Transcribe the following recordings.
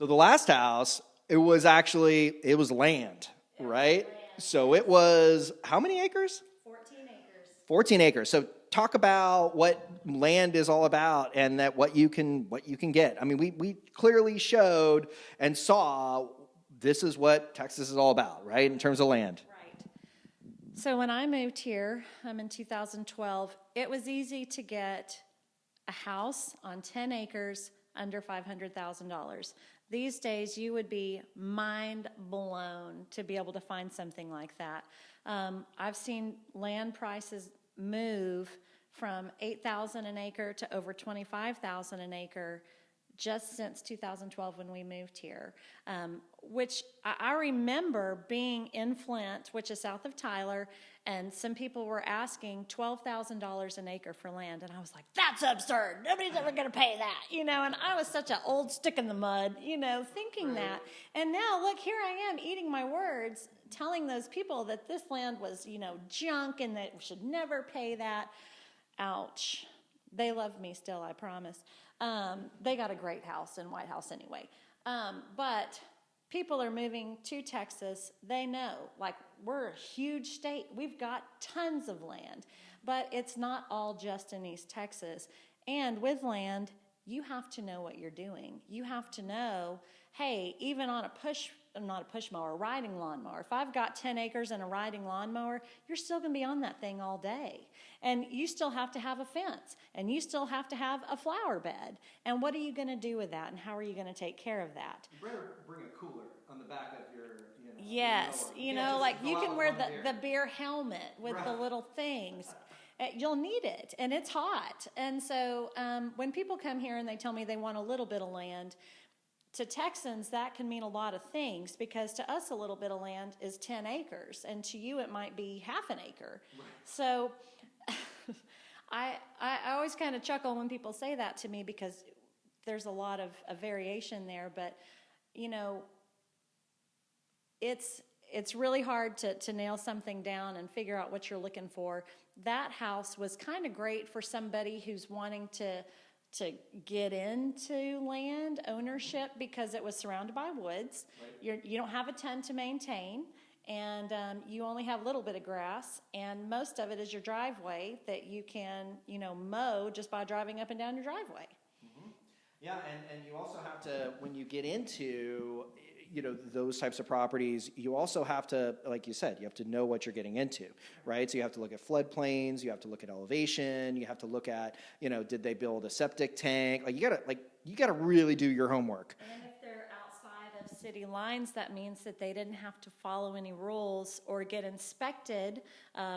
So the last house, it was land, right? So it was, how many acres? 14 acres. 14 acres. So talk about what land is all about and that what you can get. I mean, we clearly showed and saw this is what Texas is all about, right? In terms of land. Right. So when I moved here, in 2012, it was easy to get a house on 10 acres under $500,000. These days, you would be mind blown to be able to find something like that. I've seen land prices move from $8,000 an acre to over $25,000 an acre just since 2012 when we moved here, which I remember being in Flint, which is south of Tyler, and some people were asking $12,000 an acre for land, and I was like, that's absurd. Nobody's ever going to pay that, and I was such an old stick in the mud, thinking that. And now, look, here I am eating my words, telling those people that this land was, junk and that we should never pay that. Ouch. They love me still, I promise. They got a great house in White House anyway. But people are moving to Texas. They know, we're a huge state. We've got tons of land. But it's not all just in East Texas. And with land, you have to know what you're doing. You have to know, hey, even on not a push mower, a riding lawnmower. If I've got 10 acres and a riding lawnmower, you're still going to be on that thing all day. And you still have to have a fence. And you still have to have a flower bed. And what are you going to do with that? And how are you going to take care of that? You better bring a cooler on the back of your, Yes. You can wear the beer helmet with the little things. You'll need it. And it's hot. And so when people come here and they tell me they want a little bit of land, to Texans, that can mean a lot of things because to us, a little bit of land is 10 acres, and to you, it might be half an acre. Right. So I always kind of chuckle when people say that to me because there's a lot of variation there, but, it's really hard to nail something down and figure out what you're looking for. That house was kind of great for somebody who's wanting to get into land ownership because it was surrounded by woods. Right. You don't have a ton to maintain, and you only have a little bit of grass, and most of it is your driveway that you can, mow just by driving up and down your driveway. Mm-hmm. Yeah, and you also have to, when you get into those types of properties, you also have to, like you said, you have to know what you're getting into, right? So you have to look at floodplains, you have to look at elevation, you have to look at, did they build a septic tank? You gotta really do your homework. And if they're outside of city lines, that means that they didn't have to follow any rules or get inspected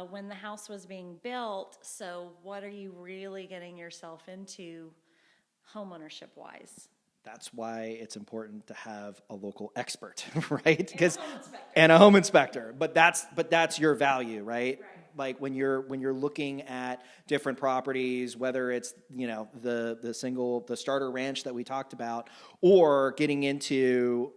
when the house was being built. So what are you really getting yourself into homeownership-wise? That's why it's important to have a local expert, right? And a home inspector. But that's your value, right? Right. Like when you're looking at different properties, whether it's the starter ranch that we talked about, or getting into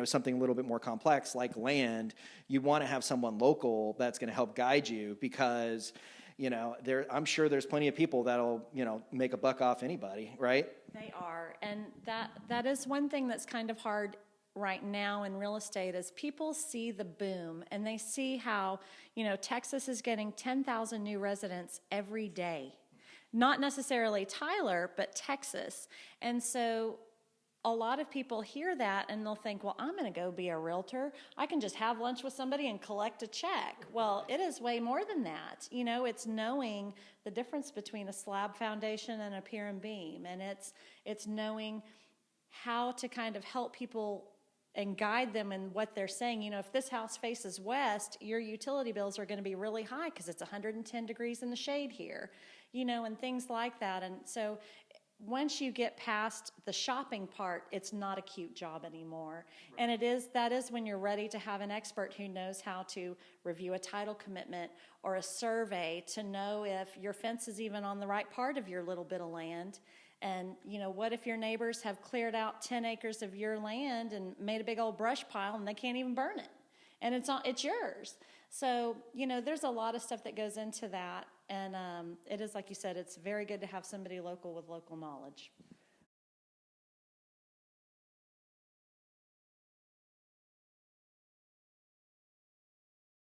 something a little bit more complex like land, you want to have someone local that's going to help guide you because I'm sure there's plenty of people that'll make a buck off anybody, right? They are, and that is one thing that's kind of hard right now in real estate is people see the boom and they see how Texas is getting 10,000 new residents every day, not necessarily Tyler, but Texas, and so a lot of people hear that and they'll think, well, I'm going to go be a realtor. I can just have lunch with somebody and collect a check. Well, it is way more than that. It's knowing the difference between a slab foundation and a pier and beam. And it's knowing how to kind of help people and guide them in what they're saying. If this house faces west, your utility bills are going to be really high because it's 110 degrees in the shade here, and things like that. And so once you get past the shopping part, it's not a cute job anymore. Right. And that is when you're ready to have an expert who knows how to review a title commitment or a survey to know if your fence is even on the right part of your little bit of land. And, what if your neighbors have cleared out 10 acres of your land and made a big old brush pile and they can't even burn it? And it's yours. So, there's a lot of stuff that goes into that. And it is, like you said, it's very good to have somebody local with local knowledge.